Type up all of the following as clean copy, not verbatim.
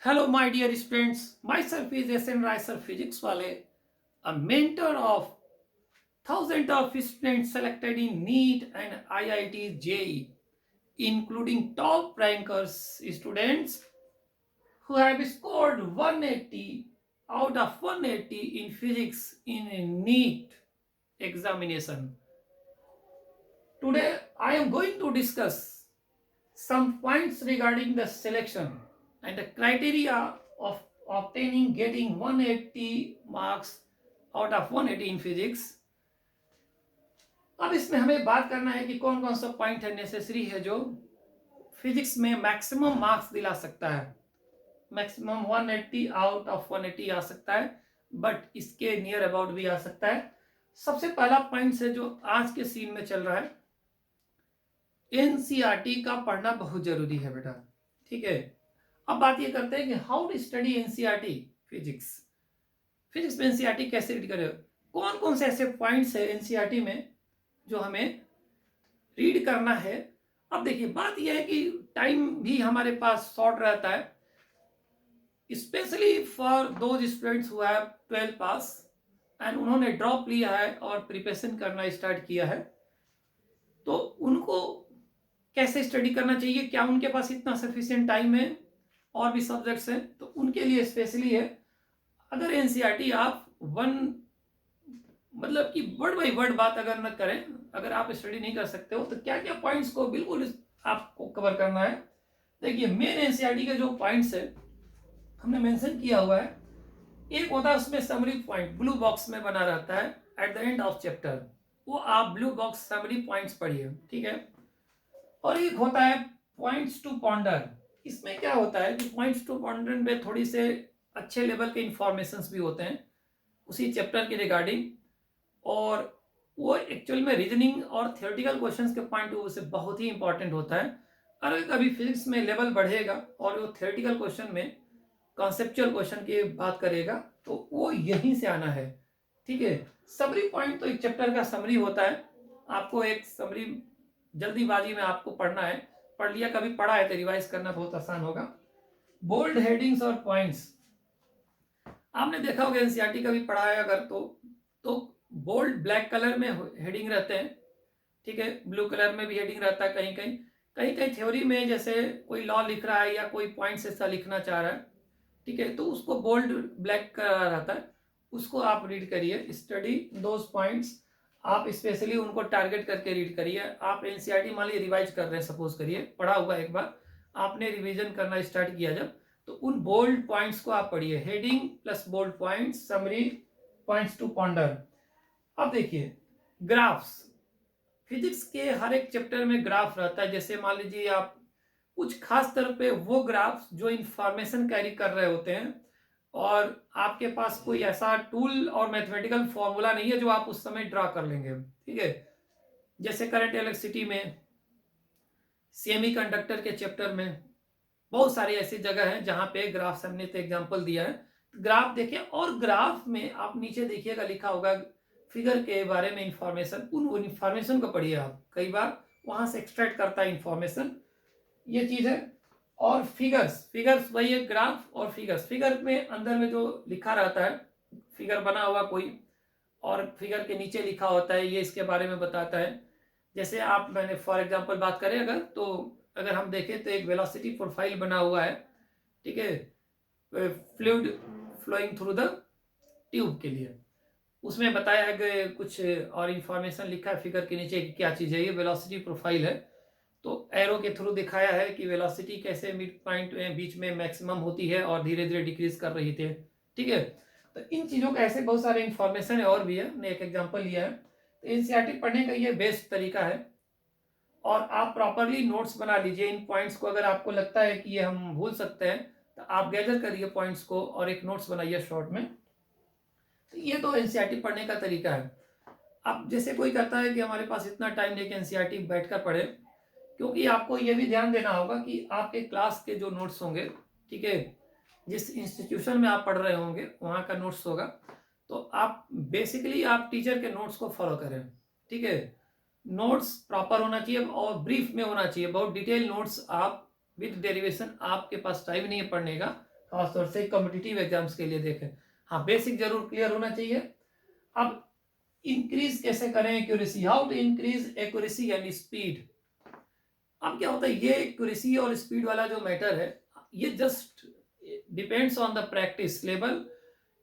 Hello, my dear students. Myself is SN Ricer Physics Wale, a mentor of thousands of students selected in NEET and IIT JEE, including top rankers students who have scored 180 out of 180 in physics in a NEET examination. Today, I am going to discuss some points regarding the selection and the criteria of obtaining getting 180 marks out of 180 in physics. अब इसमें हमें बात करना है कि कौन कौन सा पॉइंट है नेसेसरी है जो फिजिक्स में मैक्सिमम मार्क्स दिला सकता है। मैक्सिमम 180 आउट ऑफ 180 आ सकता है, बट इसके नियर अबाउट भी आ सकता है। सबसे पहला पॉइंट है जो आज के सीन में चल रहा है, एनसीईआरटी का पढ़ना बहुत जरूरी है बेटा। ठीक है, अब बात ये करते हैं कि how to study NCERT physics. Physics में एनसीईआरटी कैसे रीड करें, कौन कौन से ऐसे पॉइंट्स है एनसीईआरटी में जो हमें रीड करना है। अब देखिए, बात यह है कि टाइम भी हमारे पास शॉर्ट रहता है, specially for those students who have 12 pass and उन्होंने ड्रॉप लिया है और प्रिपरेशन करना स्टार्ट किया है, तो उनको कैसे स्टडी करना चाहिए, क्या उनके पास इतना सफिशिएंट टाइम है, और भी सब्जेक्ट्स हैं तो उनके लिए स्पेशली है। अगर एनसीईआरटी आप मतलब कि वर्ड बाय वर्ड बात अगर न करें, अगर आप स्टडी नहीं कर सकते हो तो क्या क्या पॉइंट्स को बिल्कुल आपको कवर करना है। देखिए, मेन एनसीईआरटी के जो पॉइंट्स है हमने मेंशन किया हुआ है। एक होता है उसमें समरी पॉइंट, ब्लू बॉक्स में बना रहता है at the end of chapter, वो आप ब्लू बॉक्स समरी पॉइंट्स पढ़िए। ठीक है, और एक होता है पॉइंट्स टू पॉन्डर। इसमें क्या होता है कि पॉइंट्स टू पॉन्डर में थोड़ी से अच्छे लेवल के इंफॉर्मेशंस भी होते हैं उसी चैप्टर के रिगार्डिंग, और वो एक्चुअल में रीजनिंग और थियोरेटिकल क्वेश्चंस के पॉइंट ऑफ व्यू से बहुत ही इंपॉर्टेंट होता है। अगर कभी फिजिक्स में लेवल बढ़ेगा और वो थियोरेटिकल क्वेश्चन में कॉन्सेप्चुअल क्वेश्चन की बात करेगा तो वो यहीं से आना है। ठीक है, समरी पॉइंट तो एक चैप्टर का समरी होता है, आपको एक समरी जल्दीबाजी में आपको पढ़ना है, पढ़ लिया कभी पढ़ा है तो रिवाइज करना बहुत आसान होगा। बोल्ड हेडिंग्स और पॉइंट्स आपने देखा होगा, एनसीईआरटी का भी पढ़ा है अगर तो बोल्ड ब्लैक कलर में हेडिंग रहते हैं। ठीक है, ब्लू कलर में भी हेडिंग रहता है कहीं कहीं कहीं कहीं थ्योरी में, जैसे कोई लॉ लिख रहा है या कोई पॉइंट्स ऐसा लिखना चाह रहा है, ठीक है, तो उसको बोल्ड ब्लैक कलर रहता है, उसको आप रीड करिए, स्टडी दोज पॉइंट्स। आप स्पेशली उनको टारगेट करके रीड करिए। आप एनसीईआरटी मान लीजिए रिवाइज कर रहे हैं, सपोज करिए पढ़ा हुआ एक बार आपने रिवीजन करना स्टार्ट किया जब, तो उन बोल्ड पॉइंट्स को आप पढ़िए, heading plus bold points, summary, points to ponder. अब देखिए, ग्राफ्स, फिजिक्स के हर एक चैप्टर में ग्राफ रहता है। जैसे मान लीजिए आप कुछ खास तौर पे वो ग्राफ्स जो इंफॉर्मेशन कैरी कर रहे होते हैं और आपके पास कोई ऐसा टूल और मैथमेटिकल फॉर्मूला नहीं है जो आप उस समय ड्रा कर लेंगे। ठीक है, जैसे करंट इलेक्ट्रिसिटी में, सेमी कंडक्टर के चैप्टर में बहुत सारी ऐसी जगह है जहां पे ग्राफ हमने तो एग्जांपल दिया है। ग्राफ देखिए, और ग्राफ में आप नीचे देखिएगा लिखा होगा फिगर के बारे में इंफॉर्मेशन, उन इंफॉर्मेशन को पढ़िए आप, कई बार वहां से एक्सट्रैक्ट करता है इंफॉर्मेशन, ये चीज है। और फिगर्स, फिगर्स वही है, ग्राफ और फिगर्स। फिगर में अंदर में जो लिखा रहता है, फिगर बना हुआ कोई और फिगर के नीचे लिखा होता है, ये इसके बारे में बताता है। जैसे आप, मैंने फॉर एग्जांपल बात करें अगर, तो अगर हम देखें तो एक वेलोसिटी प्रोफाइल बना हुआ है, ठीक है, fluid flowing through the tube के लिए, उसमें बताया है कि कुछ और इंफॉर्मेशन लिखा है फिगर के नीचे कि क्या चीज़ है, ये वेलोसिटी प्रोफाइल है। तो एरो के थ्रू दिखाया है कि वेलोसिटी कैसे मिड पॉइंट में बीच में मैक्सिमम होती है और धीरे धीरे डिक्रीज कर रही थी। ठीक है, तो इन चीज़ों का ऐसे बहुत सारे इंफॉर्मेशन है और भी है, मैंने एक एग्जांपल लिया है। तो एनसीईआरटी पढ़ने का ये बेस्ट तरीका है, और आप प्रॉपरली नोट्स बना लीजिए इन पॉइंट्स को। अगर आपको लगता है कि ये हम भूल सकते हैं तो आप गैदर करिए पॉइंट्स को और एक नोट्स बनाइए शॉर्ट में। तो ये तो एनसीईआरटी पढ़ने का तरीका है। अब जैसे कोई कहता है कि हमारे पास इतना टाइम नहीं कि एनसीईआरटी बैठकर पढ़े, क्योंकि आपको ये भी ध्यान देना होगा कि आपके क्लास के जो नोट्स होंगे, ठीक है, जिस इंस्टीट्यूशन में आप पढ़ रहे होंगे वहाँ का नोट्स होगा, तो आप बेसिकली आप टीचर के नोट्स को फॉलो करें। ठीक है, नोट्स प्रॉपर होना चाहिए और ब्रीफ में होना चाहिए, बहुत डिटेल नोट्स आप विद डेरिवेशन, आपके पास टाइम नहीं है पढ़ने का, खासतौर से कॉम्पिटिटिव एग्जाम्स के लिए देखें। हाँ, बेसिक जरूर क्लियर होना चाहिए। अब इंक्रीज कैसे करें accuracy, how to increase accuracy and speed. अब क्या होता है, ये एक्यूरेसी और स्पीड वाला जो मैटर है, ये just depends on the practice level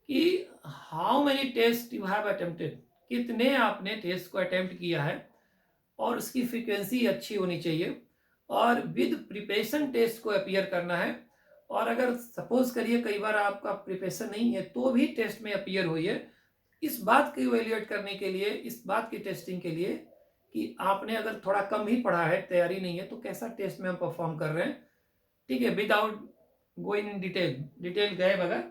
कि how many test you have attempted, कितने आपने टेस्ट को अटेम्प्ट किया है, और उसकी फ्रीक्वेंसी अच्छी होनी चाहिए, और विद प्रिपरेशन टेस्ट को अपीयर करना है। और अगर सपोज करिए कई बार आपका प्रिपरेशन नहीं है तो भी टेस्ट में अपीयर हुई है, इस बात को इवेल्युएट करने के लिए, इस बात की टेस्टिंग के लिए कि आपने अगर थोड़ा कम ही पढ़ा है, तैयारी नहीं है, तो कैसा टेस्ट में हम परफॉर्म कर रहे हैं। ठीक है, विदाउट गोइंग इन डिटेल गए बगैर।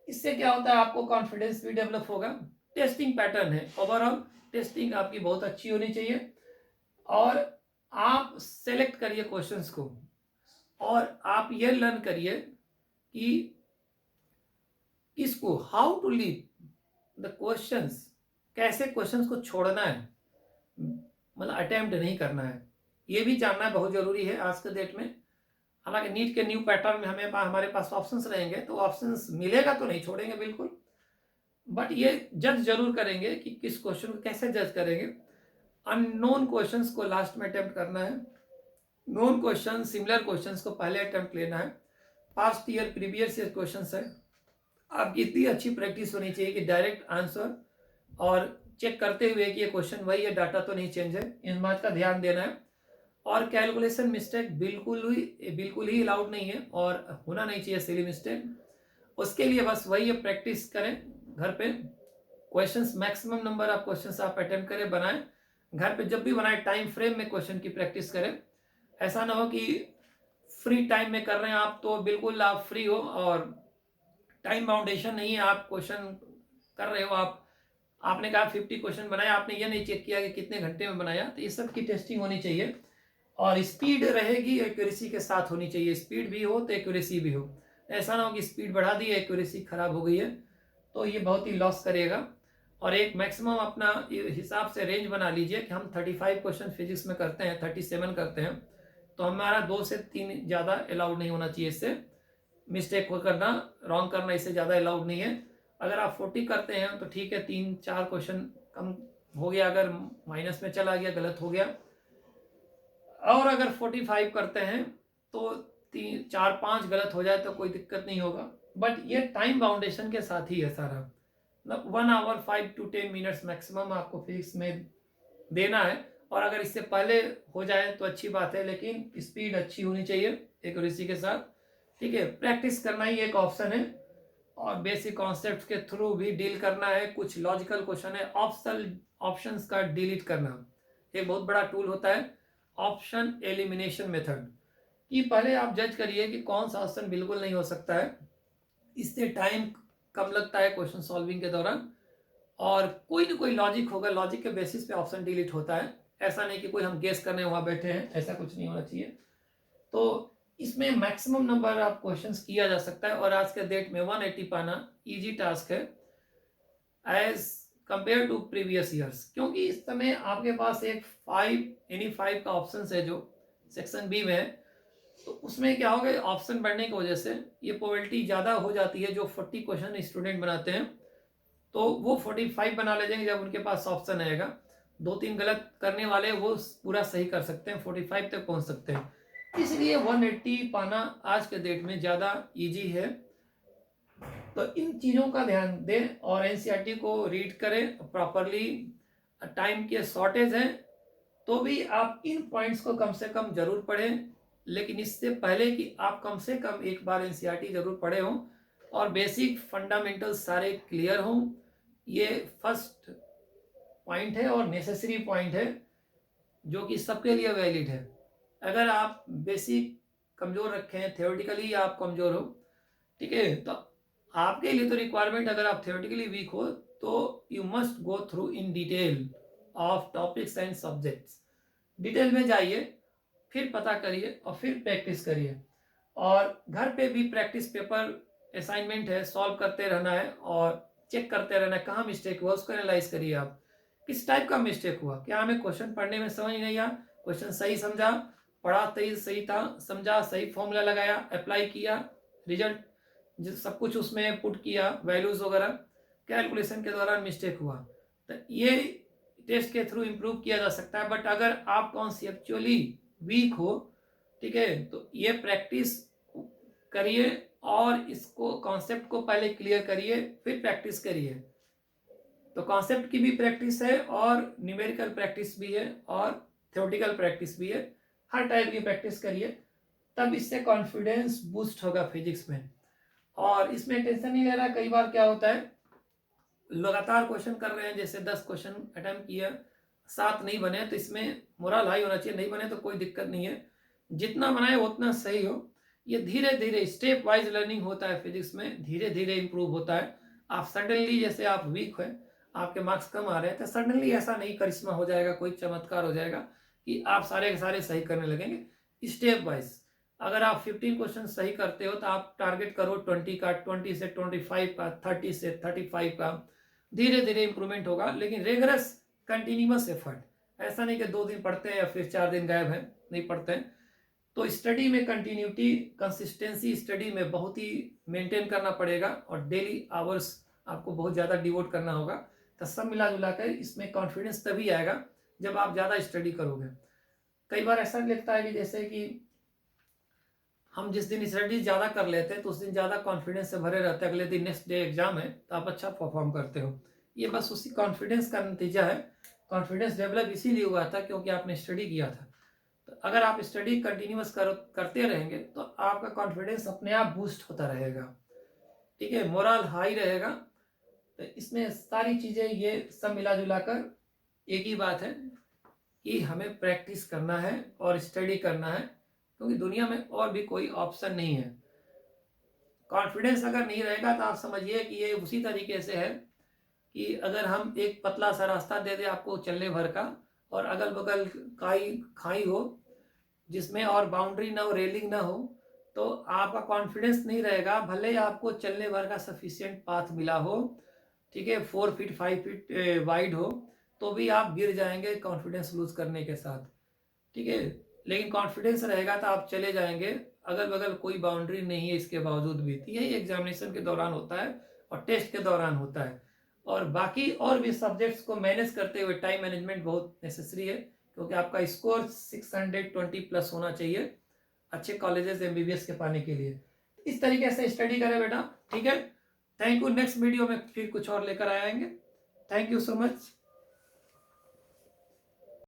इससे क्या होता है, आपको कॉन्फिडेंस भी डेवलप होगा। टेस्टिंग पैटर्न है, ओवरऑल टेस्टिंग आपकी बहुत अच्छी होनी चाहिए, और आप सेलेक्ट करिए क्वेश्चंस को, और आप ये लर्न करिए कि इसको how to leave the questions, कैसे क्वेश्चंस को छोड़ना है, मतलब अटेम्प्ट नहीं करना है, ये भी जानना बहुत जरूरी है आज के डेट में। हालांकि नीट के न्यू पैटर्न में हमारे पास ऑप्शंस रहेंगे, तो ऑप्शंस मिलेगा तो नहीं छोड़ेंगे बिल्कुल, बट ये जज जरूर करेंगे कि किस क्वेश्चन को कैसे जज करेंगे। अननोन क्वेश्चंस को लास्ट में अटेम्प्ट करना है, नोन क्वेश्चन सिमिलर क्वेश्चंस को पहले अटेम्प्ट लेना है। Past year previous year questions है, आपकी इतनी अच्छी प्रैक्टिस होनी चाहिए कि डायरेक्ट आंसर और चेक करते हुए कि ये क्वेश्चन वही है, डाटा तो नहीं चेंज है, इन बात का ध्यान देना है। और कैलकुलेशन मिस्टेक बिल्कुल ही अलाउड नहीं है, और होना नहीं चाहिए सिली मिस्टेक। उसके लिए बस वही है, प्रैक्टिस करें घर पे, questions maximum number of questions आप अटेम्प्ट करें, बनाएं घर पे, जब भी बनाए टाइम फ्रेम में क्वेश्चन की प्रैक्टिस करें। ऐसा ना हो कि फ्री टाइम में कर रहे हैं आप तो बिल्कुल आप फ्री हो और टाइम बाउंडेशन नहीं है, आप क्वेश्चन कर रहे हो, आपने कहा 50 क्वेश्चन बनाया, आपने ये नहीं चेक किया कि कितने घंटे में बनाया, तो इस सब की टेस्टिंग होनी चाहिए। और स्पीड रहेगी, एक्यूरेसी के साथ होनी चाहिए, स्पीड भी हो तो एक्यूरेसी भी हो। ऐसा ना हो कि स्पीड बढ़ा दी, एक्यूरेसी खराब हो गई है, तो ये बहुत ही लॉस करेगा। और एक मैक्सिमम अपना हिसाब से रेंज बना लीजिए कि हम 35 क्वेश्चन फिजिक्स में करते हैं, 37 करते हैं, तो हमारा 2 से 3 ज़्यादा अलाउड नहीं होना चाहिए। इससे मिस्टेक करना, रॉन्ग करना, इससे ज़्यादा अलाउड नहीं है। अगर आप 40 करते हैं तो ठीक है, 3-4 क्वेश्चन कम हो गया, अगर माइनस में चला गया, गलत हो गया। और अगर 45 करते हैं तो 3-4-5 गलत हो जाए तो कोई दिक्कत नहीं होगा, बट ये टाइम बाउंडेशन के साथ ही है सारा, मतलब 1 आवर 5 to 10 मिनट्स मैक्सिमम आपको फिजिक्स में देना है। और अगर इससे पहले हो जाए तो अच्छी बात है, लेकिन स्पीड अच्छी होनी चाहिए एक्यूरेसी के साथ। ठीक है, प्रैक्टिस करना ही एक ऑप्शन है, और बेसिक कॉन्सेप्ट के थ्रू भी डील करना है। कुछ लॉजिकल क्वेश्चन है, ऑप्शंस का डिलीट करना एक बहुत बड़ा टूल होता है, ऑप्शन एलिमिनेशन मेथड, कि पहले आप जज करिए कि कौन सा ऑप्शन बिल्कुल नहीं हो सकता है, इससे टाइम कम लगता है क्वेश्चन सॉल्विंग के दौरान, और कोई ना कोई लॉजिक होगा, लॉजिक के बेसिस पे ऑप्शन डिलीट होता है। ऐसा नहीं कि कोई हम गेस करने वहां बैठे हैं, ऐसा कुछ नहीं होना चाहिए। तो इसमें मैक्सिमम नंबर ऑफ क्वेश्चंस किया जा सकता है, और आज के डेट में 180 पाना इजी टास्क है as compare to previous years, क्योंकि इस समय आपके पास एक 5 का ऑप्शन है जो सेक्शन बी में है। तो उसमें क्या होगा, ऑप्शन बढ़ने की वजह से ये प्रोबेबिलिटी ज़्यादा हो जाती है। जो 40 क्वेश्चन स्टूडेंट बनाते हैं तो वो 45 बना ले जाएंगे जब उनके पास ऑप्शन आएगा। 2-3 गलत करने वाले वो पूरा सही कर सकते हैं, 45 तक पहुंच सकते हैं। इसलिए 180 पाना आज के डेट में ज़्यादा इजी है। तो इन चीज़ों का ध्यान दें, और एनसीईआरटी को रीड करें प्रॉपरली। टाइम के शॉर्टेज है तो भी आप इन पॉइंट्स को कम से कम जरूर पढ़ें, लेकिन इससे पहले कि आप कम से कम एक बार एनसीईआरटी जरूर पढ़े हों और बेसिक फंडामेंटल्स सारे क्लियर हों। ये फर्स्ट पॉइंट है और नेसेसरी पॉइंट है, जो कि सबके लिए वैलिड है। अगर आप बेसिक कमज़ोर रखें, थियोरेटिकली आप कमज़ोर हो, ठीक है, तो आपके लिए तो रिक्वायरमेंट, अगर आप थियोरेटिकली वीक हो तो you must go through in detail of topics and subjects. Detail में जाइए, फिर पता करिए और फिर प्रैक्टिस करिए। और घर पे भी प्रैक्टिस पेपर असाइनमेंट है, सॉल्व करते रहना है और चेक करते रहना है कहाँ मिस्टेक हुआ, उसको एनालाइज करिए। आप किस टाइप का मिस्टेक हुआ, क्या हमें क्वेश्चन पढ़ने में समझ नहीं आया, क्वेश्चन सही समझा, पढ़ा सही था, समझा, सही फॉर्मूला लगाया, अप्लाई किया, रिजल्ट जिस सब कुछ उसमें पुट किया, वैल्यूज़ वगैरह, कैलकुलेशन के दौरान मिस्टेक हुआ, तो ये टेस्ट के थ्रू इम्प्रूव किया जा सकता है। बट अगर आप कॉन्सेप्चुअली वीक हो, ठीक है, तो ये प्रैक्टिस करिए और इसको कॉन्सेप्ट को पहले क्लियर करिए, फिर प्रैक्टिस करिए। तो कॉन्सेप्ट की भी प्रैक्टिस है और न्यूमेरिकल प्रैक्टिस भी है और थ्योरेटिकल प्रैक्टिस भी है, हर टाइप की प्रैक्टिस करिए, तब इससे कॉन्फिडेंस बूस्ट होगा फिजिक्स में। और इसमें टेंशन नहीं लेना। कई बार क्या होता है, लगातार क्वेश्चन कर रहे हैं, जैसे 10 क्वेश्चन अटेम्प्ट किया, 7 नहीं बने, तो इसमें मोरल हाई होना चाहिए। नहीं बने तो कोई दिक्कत नहीं है, जितना बनाए उतना सही हो। ये धीरे धीरे स्टेप वाइज लर्निंग होता है फिजिक्स में, धीरे धीरे इंप्रूव होता है। आप सडनली, जैसे आप वीक हैं, आपके मार्क्स कम आ रहे हैं, तो सडनली ऐसा नहीं करिश्मा हो जाएगा, कोई चमत्कार हो जाएगा कि आप सारे के सारे सही करने लगेंगे। स्टेप वाइज अगर आप 15 क्वेश्चन सही करते हो तो आप टारगेट करो 20 का, 20 से 25 का, 30 से 35 का। धीरे धीरे इंप्रूवमेंट होगा, लेकिन रेगरस कंटिन्यूअस एफर्ट। ऐसा नहीं कि 2 दिन पढ़ते हैं या फिर 4 दिन गायब है, नहीं पढ़ते हैं। तो स्टडी में कंटिन्यूटी, कंसिस्टेंसी स्टडी में बहुत ही मेंटेन करना पड़ेगा और डेली आवर्स आपको बहुत ज़्यादा डिवोट करना होगा। तो सब मिला जुला कर इसमें कॉन्फिडेंस तभी आएगा जब आप ज़्यादा स्टडी करोगे। कई बार ऐसा लगता है कि जैसे कि हम जिस दिन स्टडी ज़्यादा कर लेते हैं तो उस दिन ज़्यादा कॉन्फिडेंस से भरे रहते हैं, अगले दिन नेक्स्ट डे एग्जाम है तो आप अच्छा परफॉर्म करते हो। ये बस उसी कॉन्फिडेंस का नतीजा है। कॉन्फिडेंस डेवलप इसीलिए हुआ था क्योंकि आपने स्टडी किया था। तो अगर आप स्टडी कंटिन्यूअस करते रहेंगे तो आपका कॉन्फिडेंस अपने आप बूस्ट होता रहेगा, ठीक है, मोरल हाई रहेगा। तो इसमें सारी चीज़ें ये सब मिला जुला कर एक ही बात है कि हमें प्रैक्टिस करना है और स्टडी करना है, क्योंकि दुनिया में और भी कोई ऑप्शन नहीं है। कॉन्फिडेंस अगर नहीं रहेगा तो आप समझिए कि ये उसी तरीके से है कि अगर हम एक पतला सा रास्ता दे दें आपको चलने भर का, और अगल बगल खाई हो जिसमें और बाउंड्री ना हो, रेलिंग ना हो, तो आपका कॉन्फिडेंस नहीं रहेगा। भले ही आपको चलने भर का सफिशिएंट पाथ मिला हो, ठीक है, 4 फीट 5 फीट वाइड हो, तो भी आप गिर जाएंगे कॉन्फिडेंस लूज करने के साथ, ठीक है। लेकिन कॉन्फिडेंस रहेगा तो आप चले जाएंगे, अगल बगल कोई बाउंड्री नहीं है इसके बावजूद भी। यही एग्जामिनेशन के दौरान होता है और टेस्ट के दौरान होता है। और बाकी और भी सब्जेक्ट्स को मैनेज करते हुए टाइम मैनेजमेंट बहुत नेसेसरी है, क्योंकि आपका स्कोर 620 प्लस होना चाहिए अच्छे कॉलेजेस एमबीबीएस के पाने के लिए। इस तरीके से स्टडी करें बेटा, ठीक है। Thank you. नेक्स्ट वीडियो में फिर कुछ और लेकर आएंगे। Thank you so much.